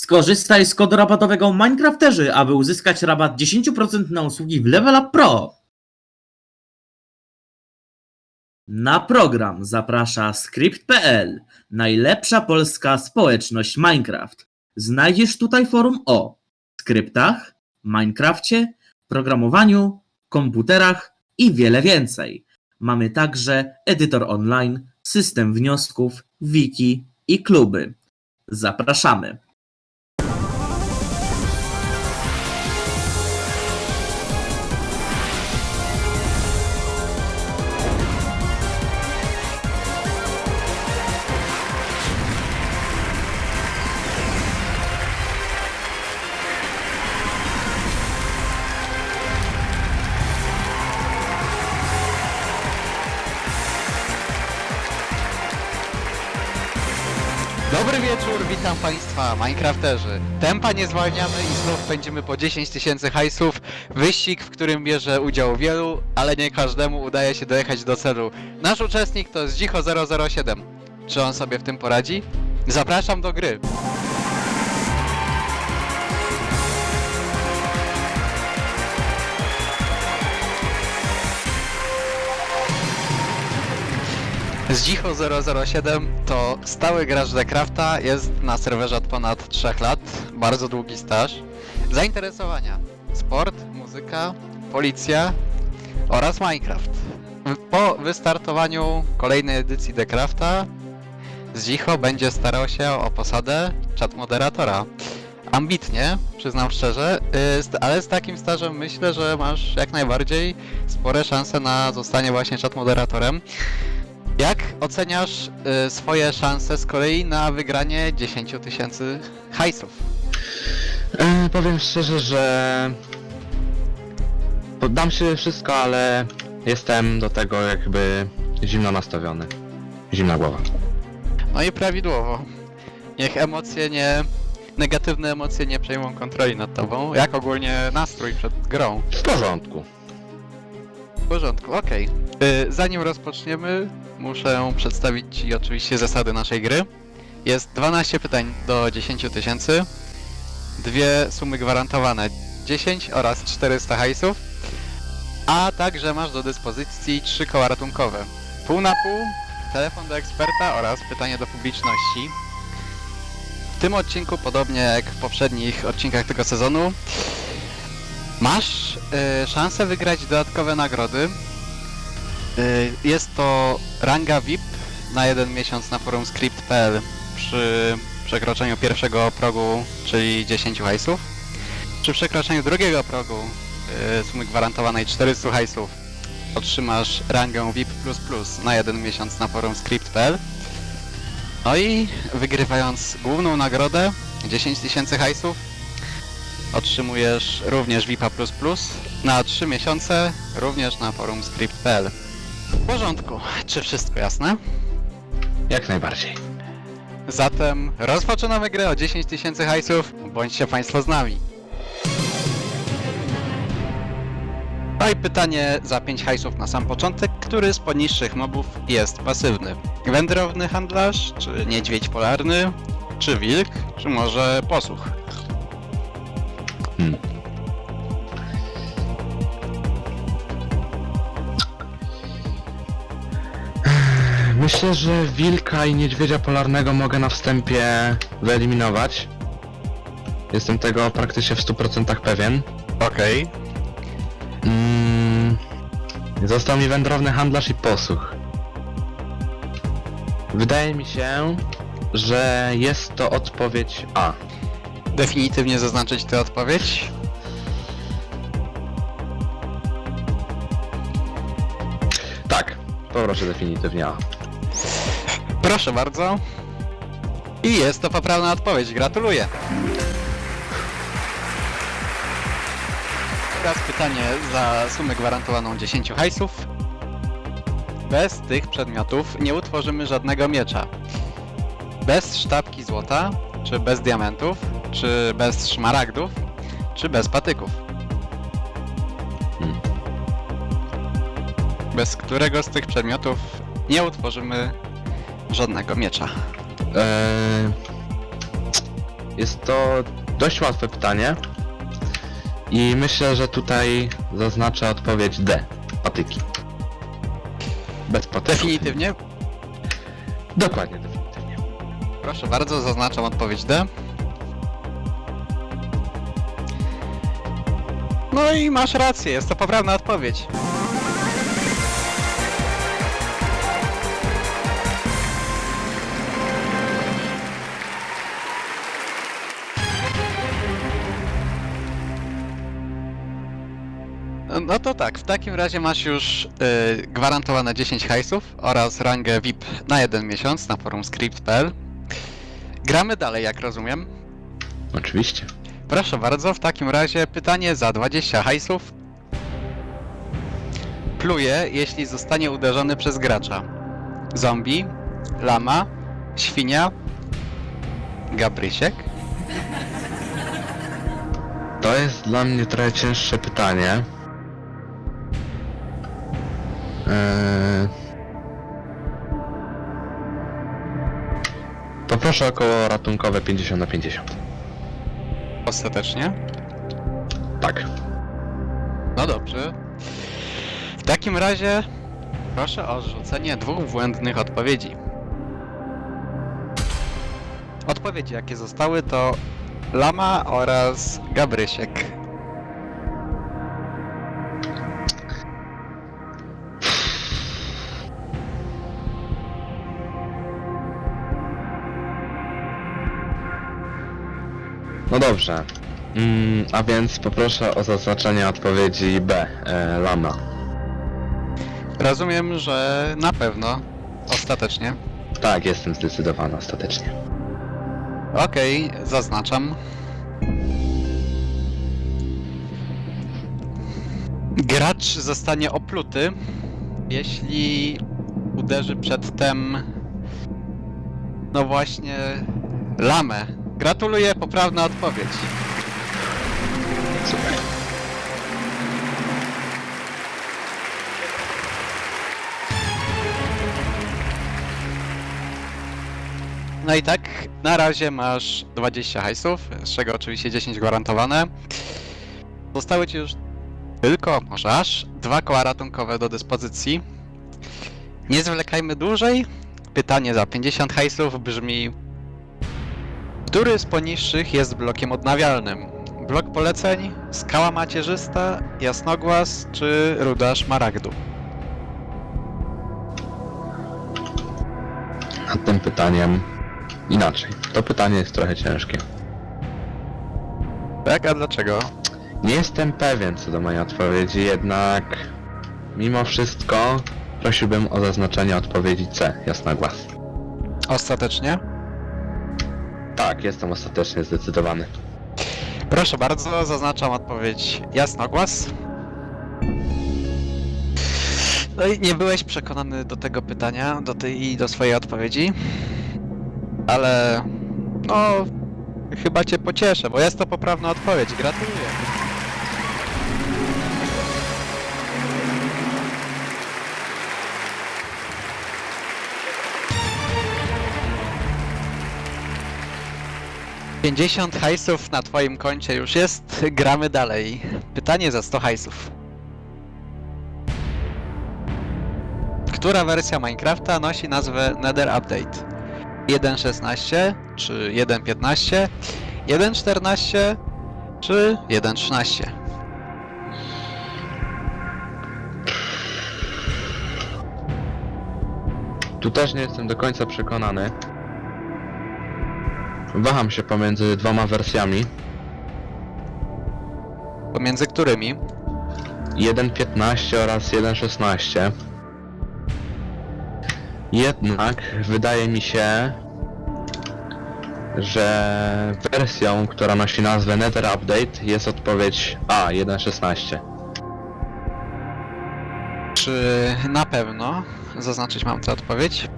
Skorzystaj z kodu rabatowego Minecrafterzy, aby uzyskać rabat 10% na usługi w Level Up Pro. Na program zaprasza Script.pl, najlepsza polska społeczność Minecraft. Znajdziesz tutaj forum o skryptach, Minecrafcie, programowaniu, komputerach i wiele więcej. Mamy także edytor online, system wniosków, wiki i kluby. Zapraszamy! Dobry wieczór, witam Państwa, Minecrafterzy. Tempa nie zwalniamy i znów pędzimy po 10 000 hajsów. Wyścig, w którym bierze udział wielu, ale nie każdemu udaje się dojechać do celu. Nasz uczestnik to Zdzicho 007. Czy on sobie w tym poradzi? Zapraszam do gry. Zdzicho 007 to stały gracz Decrafta, jest na serwerze od ponad 3 lat, bardzo długi staż. Zainteresowania: sport, muzyka, policja oraz Minecraft. Po wystartowaniu kolejnej edycji Decrafta Zdzicho będzie starał się o posadę chat moderatora. Ambitnie, przyznam szczerze, ale z takim stażem myślę, że masz jak najbardziej spore szanse na zostanie właśnie chat moderatorem. Jak oceniasz swoje szanse z kolei na wygranie 10 000 hajsów? Powiem szczerze, że poddam się wszystko, ale jestem do tego jakby zimno nastawiony. Zimna głowa. No i prawidłowo. Niech negatywne emocje nie przejmą kontroli nad tobą. Jak ogólnie nastrój przed grą? W porządku. W porządku, okej. Zanim rozpoczniemy, muszę przedstawić Ci oczywiście zasady naszej gry. Jest 12 pytań do 10 000, dwie sumy gwarantowane 10 oraz 400 hajsów, a także masz do dyspozycji 3 koła ratunkowe. Pół na pół, telefon do eksperta oraz pytanie do publiczności. W tym odcinku, podobnie jak w poprzednich odcinkach tego sezonu, masz szansę wygrać dodatkowe nagrody. Jest to ranga VIP na 1 miesiąc na forum Script.pl przy przekroczeniu pierwszego progu, czyli 10 hajsów. Przy przekroczeniu drugiego progu sumy gwarantowanej 400 hajsów otrzymasz rangę VIP++ na 1 miesiąc na forum Script.pl. No i wygrywając główną nagrodę 10 000 hajsów otrzymujesz również VIPa++ na 3 miesiące również na forum Script.pl. W porządku, czy wszystko jasne? Jak najbardziej. Zatem rozpoczynamy grę o 10 000 hajsów, bądźcie Państwo z nami. No i pytanie za 5 hajsów na sam początek, który z poniższych mobów jest pasywny? Wędrowny handlarz, czy niedźwiedź polarny, czy wilk, czy może posłuch? Myślę, że wilka i niedźwiedzia polarnego mogę na wstępie wyeliminować. Jestem tego praktycznie w 100% pewien. Okej. Został mi wędrowny handlarz i posłuch. Wydaje mi się, że jest to odpowiedź A. Definitywnie zaznaczyć tę odpowiedź? Tak, poproszę definitywnie A. Proszę bardzo. I jest to poprawna odpowiedź, gratuluję. Teraz pytanie za sumę gwarantowaną 10 hajsów. Bez tych przedmiotów nie utworzymy żadnego miecza. Bez sztabki złota, czy bez diamentów, czy bez szmaragdów, czy bez patyków. Bez którego z tych przedmiotów nie utworzymy żadnego miecza. Jest to dość łatwe pytanie. I myślę, że tutaj zaznaczę odpowiedź D. Patyki. Bez patyków. Definitywnie? Dokładnie, definitywnie. Proszę bardzo, zaznaczam odpowiedź D. No i masz rację, jest to poprawna odpowiedź. No to tak, w takim razie masz już gwarantowane 10 hajsów oraz rangę VIP na 1 miesiąc na forum script.pl. Gramy dalej, jak rozumiem. Oczywiście. Proszę bardzo, w takim razie pytanie za 20 hajsów. Pluje, jeśli zostanie uderzony przez gracza. Zombie, lama, świnia, Gabrysiek. To jest dla mnie trochę cięższe pytanie. Poproszę około ratunkowe 50/50. Ostatecznie? Tak. No dobrze. W takim razie proszę o rzucenie 2 błędnych odpowiedzi. Odpowiedzi jakie zostały to lama oraz Gabrysiek. No dobrze. A więc poproszę o zaznaczenie odpowiedzi B. Lama. Rozumiem, że na pewno. Ostatecznie. Tak, jestem zdecydowany ostatecznie. Okej, zaznaczam. Gracz zostanie opluty, jeśli uderzy przedtem, no właśnie, lamę. Gratuluję, poprawna odpowiedź. Super. No i tak, na razie masz 20 hajsów, z czego oczywiście 10 gwarantowane. Zostały ci już tylko, może aż, 2 koła ratunkowe do dyspozycji. Nie zwlekajmy dłużej. Pytanie za 50 hajsów brzmi: który z poniższych jest blokiem odnawialnym? Blok poleceń, skała macierzysta, jasnogłaz czy ruda szmaragdu? Nad tym pytaniem inaczej. To pytanie jest trochę ciężkie. Tak, a dlaczego? Nie jestem pewien co do mojej odpowiedzi, jednak mimo wszystko prosiłbym o zaznaczenie odpowiedzi C. Jasnogłaz. Ostatecznie? Tak, jestem ostatecznie zdecydowany. Proszę bardzo, zaznaczam odpowiedź jasnogłaz. No i nie byłeś przekonany do tego pytania, do swojej odpowiedzi. Ale no chyba cię pocieszę, bo jest to poprawna odpowiedź. Gratuluję. $50 hajsów na twoim koncie już jest, gramy dalej. Pytanie za 100 hajsów. Która wersja Minecrafta nosi nazwę Nether Update? 1.16 czy 1.15, 1.14 czy 1.13? Tu też nie jestem do końca przekonany. Waham się pomiędzy 2 wersjami. Pomiędzy którymi? 1.15 oraz 1.16. Jednak wydaje mi się, że wersją, która nosi nazwę Nether Update, jest odpowiedź A, 1.16. Czy na pewno zaznaczyć mam tę odpowiedź?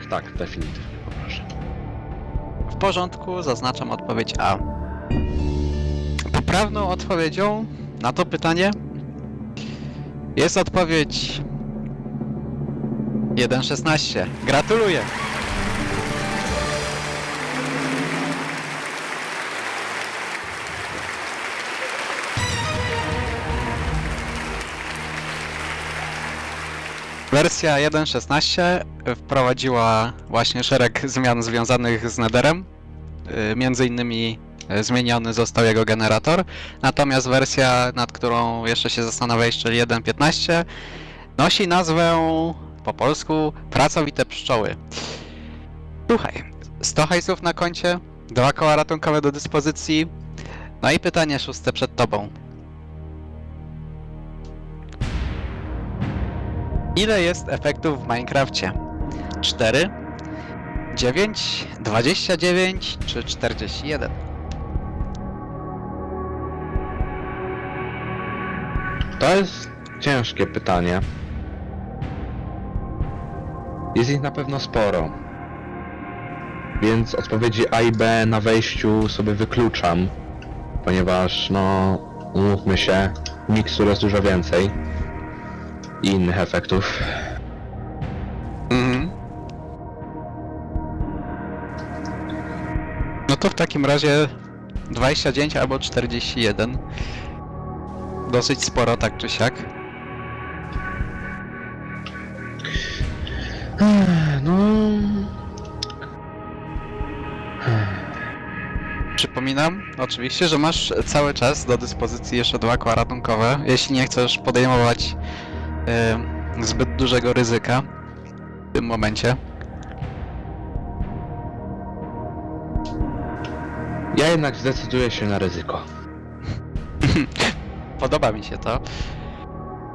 Tak, definitywnie poproszę. W porządku, zaznaczam odpowiedź A. Poprawną odpowiedzią na to pytanie jest odpowiedź 1.16. Gratuluję! Wersja 1.16 wprowadziła właśnie szereg zmian związanych z Netherem. Między innymi zmieniony został jego generator. Natomiast wersja, nad którą jeszcze się zastanawiałeś, czyli 1.15, nosi nazwę po polsku Pracowite Pszczoły. Słuchaj, 100 hajsów na koncie, 2 koła ratunkowe do dyspozycji, no i pytanie 6 przed tobą. Ile jest efektów w Minecrafcie? 4, 9, 29 czy 41? To jest ciężkie pytanie. Jest ich na pewno sporo. Więc odpowiedzi A i B na wejściu sobie wykluczam. Ponieważ, no, umówmy się, mikstur jest dużo więcej. I innych efektów. Mhm. No to w takim razie 29 albo 41. Dosyć sporo, tak czy siak. No... Przypominam oczywiście, że masz cały czas do dyspozycji jeszcze 2 koła ratunkowe, jeśli nie chcesz podejmować zbyt dużego ryzyka w tym momencie. Ja jednak zdecyduję się na ryzyko. Podoba mi się to.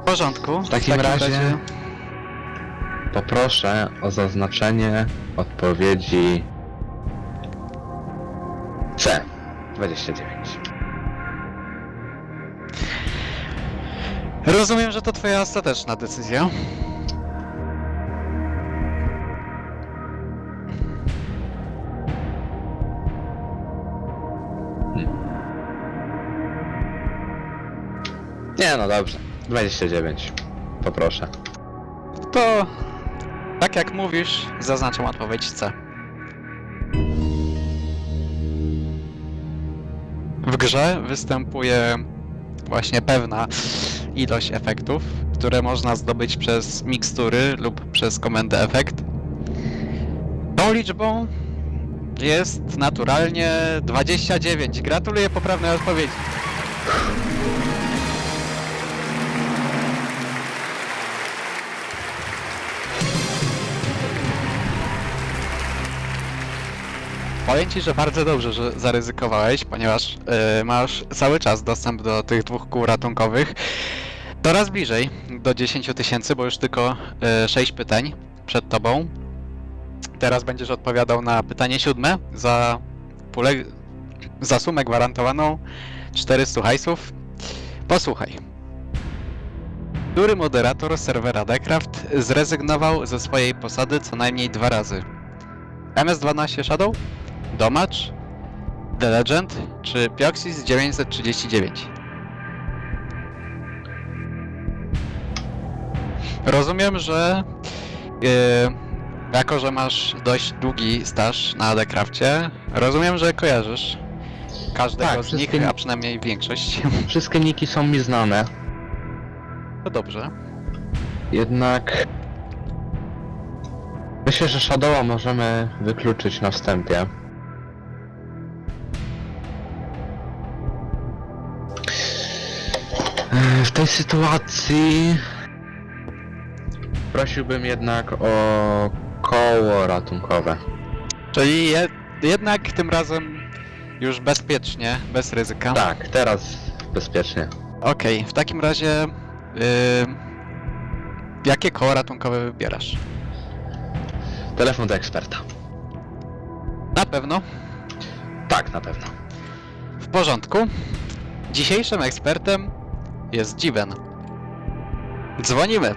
W porządku. W takim razie poproszę o zaznaczenie odpowiedzi C. 29. Rozumiem, że to twoja ostateczna decyzja. Nie, no dobrze. 29. Poproszę. To, tak jak mówisz, zaznaczam odpowiedź C. W grze występuje właśnie pewna ilość efektów, które można zdobyć przez mikstury lub przez komendę efekt. Tą liczbą jest naturalnie 29. Gratuluję poprawnej odpowiedzi. Powiem ci, że bardzo dobrze, że zaryzykowałeś, ponieważ masz cały czas dostęp do tych 2 kół ratunkowych. Coraz bliżej do 10 000, bo już tylko 6 pytań przed tobą. Teraz będziesz odpowiadał na pytanie 7 za sumę gwarantowaną 400 hajsów. Posłuchaj. Który moderator serwera Decraft zrezygnował ze swojej posady co najmniej 2 razy? MS12 Shadow? Domacz, The Legend czy Pioxis 939? Rozumiem, że jako że masz dość długi staż na Decrafcie, rozumiem, że kojarzysz każdego Tak, z nich, wszystkie- a przynajmniej większość. Wszystkie niki są mi znane. To dobrze. Jednak... Myślę, że Shadowa możemy wykluczyć na wstępie. W tej sytuacji prosiłbym jednak o koło ratunkowe. Czyli jednak tym razem już bezpiecznie, bez ryzyka. Tak, teraz bezpiecznie. Okej, w takim razie jakie koło ratunkowe wybierasz? Telefon do eksperta. Na pewno. Tak, na pewno. W porządku. Dzisiejszym ekspertem jest Dziben. Dzwonimy.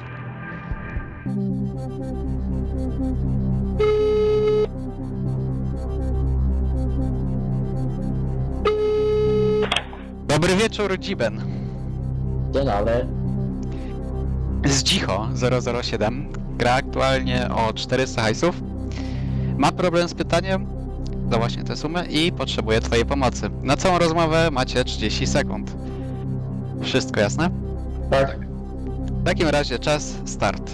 Dobry wieczór, Dziben. Dzień dobry. Z Dzicho 007. gra aktualnie o 400 hajsów, ma problem z pytaniem, to właśnie tę sumę i potrzebuje twojej pomocy. Na całą rozmowę macie 30 sekund. Wszystko jasne? Tak. W takim razie czas, start.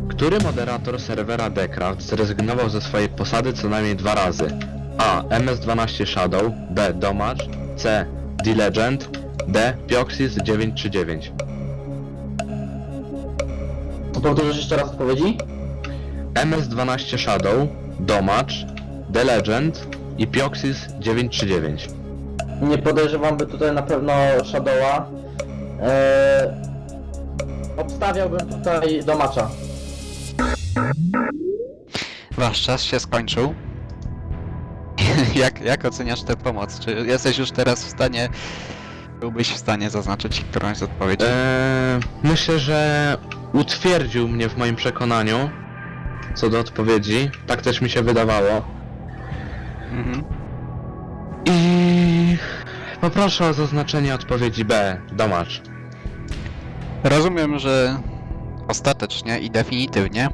Który moderator serwera Decraft zrezygnował ze swojej posady co najmniej 2 razy? A. MS-12 Shadow, B. Domacz, C. D-Legend, D. Pioxis 939. Powtórzysz jeszcze raz odpowiedzi? MS-12 Shadow, Domacz, D-Legend i Pioxis 939. Nie podejrzewam, by tutaj na pewno Shadowa. Obstawiałbym tutaj Domacza. Wasz czas się skończył. Jak oceniasz tę pomoc? Czy jesteś już teraz w stanie, byłbyś w stanie zaznaczyć którąś z odpowiedzi? Myślę, że utwierdził mnie w moim przekonaniu co do odpowiedzi. Tak też mi się wydawało. Mhm. I poproszę o zaznaczenie odpowiedzi B. Domacz. Rozumiem, że ostatecznie i definitywnie.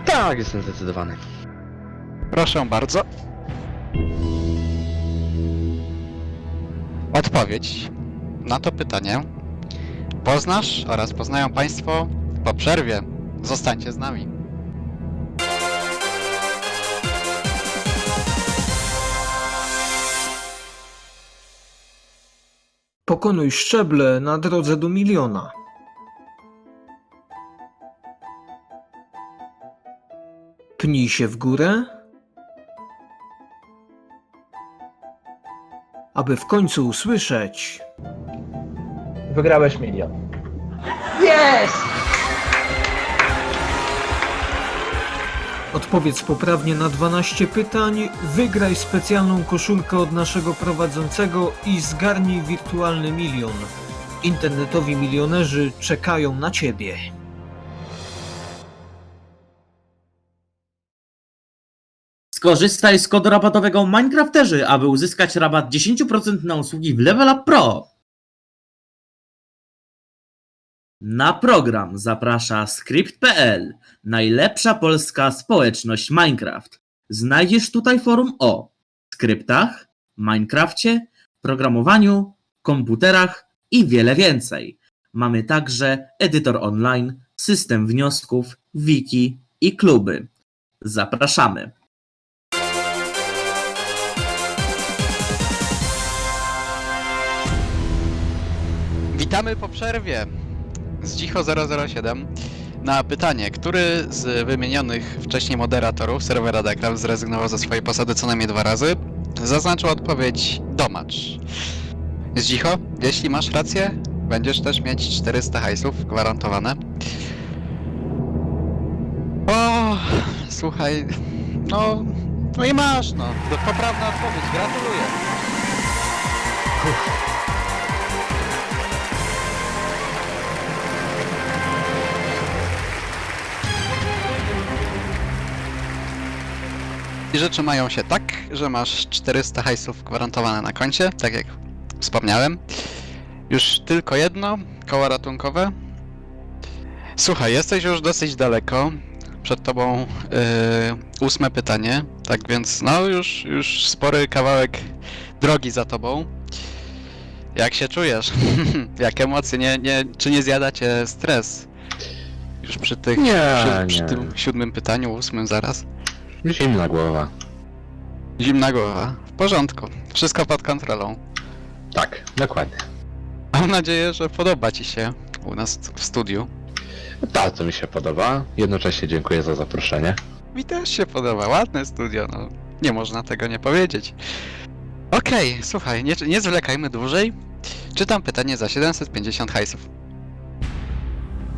Tak, jestem zdecydowany. Proszę bardzo. Odpowiedź na to pytanie poznasz oraz poznają Państwo po przerwie. Zostańcie z nami. Pokonuj szczeble na drodze do miliona. Pnij się w górę, aby w końcu usłyszeć. Wygrałeś milion. Jest! Odpowiedz poprawnie na 12 pytań, wygraj specjalną koszulkę od naszego prowadzącego i zgarnij wirtualny milion. Internetowi milionerzy czekają na Ciebie. Skorzystaj z kodu rabatowego Minecrafterzy, aby uzyskać rabat 10% na usługi w Level Up Pro. Na program zaprasza Script.pl, najlepsza polska społeczność Minecraft. Znajdziesz tutaj forum o skryptach, Minecrafcie, programowaniu, komputerach i wiele więcej. Mamy także edytor online, system wniosków, wiki i kluby. Zapraszamy. Witamy po przerwie z Cicho007 na pytanie, który z wymienionych wcześniej moderatorów serwera Decraft zrezygnował ze swojej posady co najmniej 2 razy. Zaznaczył odpowiedź Domacz. Zdzicho, jeśli masz rację, będziesz też mieć 400 hajsów gwarantowane. O, słuchaj, no i masz, to poprawna odpowiedź, gratuluję. I rzeczy mają się tak, że masz 400 hajsów gwarantowane na koncie, tak jak wspomniałem. Już tylko jedno, koło ratunkowe. Słuchaj, jesteś już dosyć daleko. Przed tobą 8 pytanie, tak więc już spory kawałek drogi za tobą. Jak się czujesz? Jak emocje? Czy nie zjada cię stres? Już przy tych, przy Nie. tym 7 pytaniu, 8 zaraz. Zimna głowa. Zimna głowa. W porządku. Wszystko pod kontrolą. Tak, dokładnie. Mam nadzieję, że podoba ci się u nas w studiu. Bardzo mi się podoba. Jednocześnie dziękuję za zaproszenie. Mi też się podoba. Ładne studio, nie można tego nie powiedzieć. Okej, słuchaj, nie zwlekajmy dłużej. Czytam pytanie za 750 hajsów.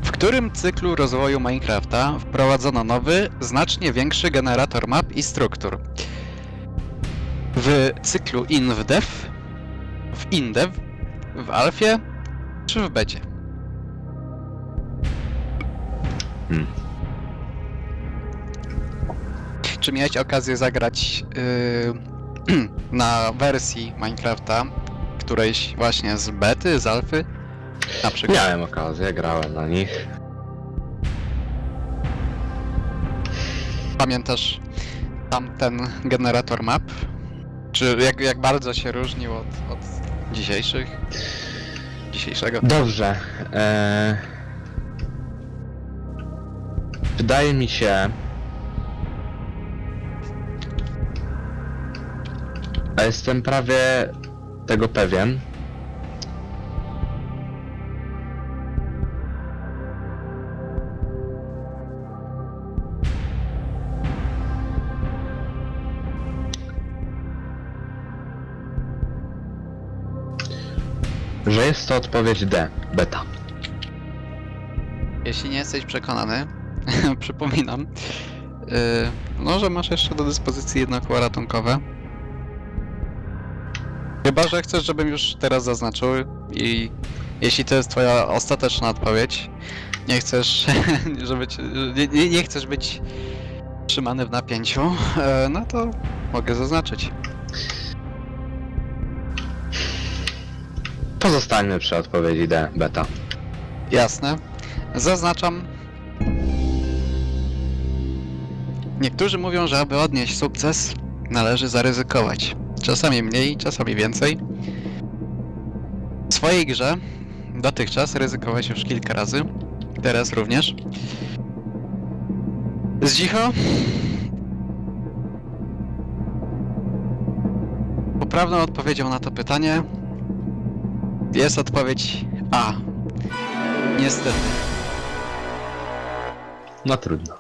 W którym cyklu rozwoju Minecrafta wprowadzono nowy, znacznie większy generator map i struktur? W cyklu InDev, w InDev, w Alfie czy w Becie? Czy miałeś okazję zagrać na wersji Minecrafta, którejś właśnie z bety, z alfy? Na przykład. Miałem okazję, grałem na nich. Pamiętasz tamten generator map? Czy jak bardzo się różnił od dzisiejszego? Dobrze. Wydaje mi się... A jestem prawie tego pewien. Że jest to odpowiedź D, beta. Jeśli nie jesteś przekonany, przypominam, no, że masz jeszcze do dyspozycji jedno koło ratunkowe. Chyba że chcesz, żebym już teraz zaznaczył i jeśli to jest twoja ostateczna odpowiedź, nie chcesz, nie chcesz być trzymany w napięciu, no to mogę zaznaczyć. Pozostańmy przy odpowiedzi D, beta. Jasne. Zaznaczam. Niektórzy mówią, że aby odnieść sukces, należy zaryzykować. Czasami mniej, czasami więcej. W swojej grze dotychczas ryzykowałeś już kilka razy. Teraz również. Zdzicho? Poprawną odpowiedzią na to pytanie jest odpowiedź A. Niestety. No trudno.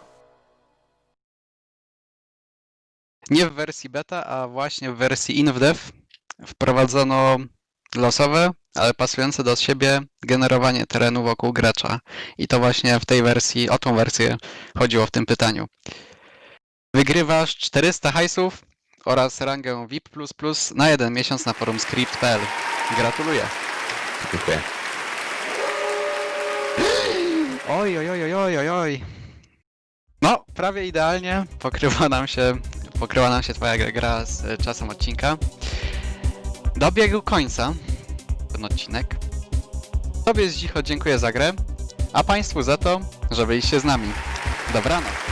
Nie w wersji beta, a właśnie w wersji InvDev wprowadzono losowe, ale pasujące do siebie generowanie terenu wokół gracza. I to właśnie w tej wersji, o tą wersję chodziło w tym pytaniu. Wygrywasz 400 hajsów oraz rangę VIP++ na 1 miesiąc na forum script.pl. Gratuluję. Dziękuję. Oj, oj, oj, oj, oj, oj, oj. No, prawie idealnie pokryła nam się twoja gra z czasem odcinka. Dobiegł końca ten odcinek. Tobie Zdzicho dziękuję za grę, a państwu za to, że byliście z nami. Dobranoc.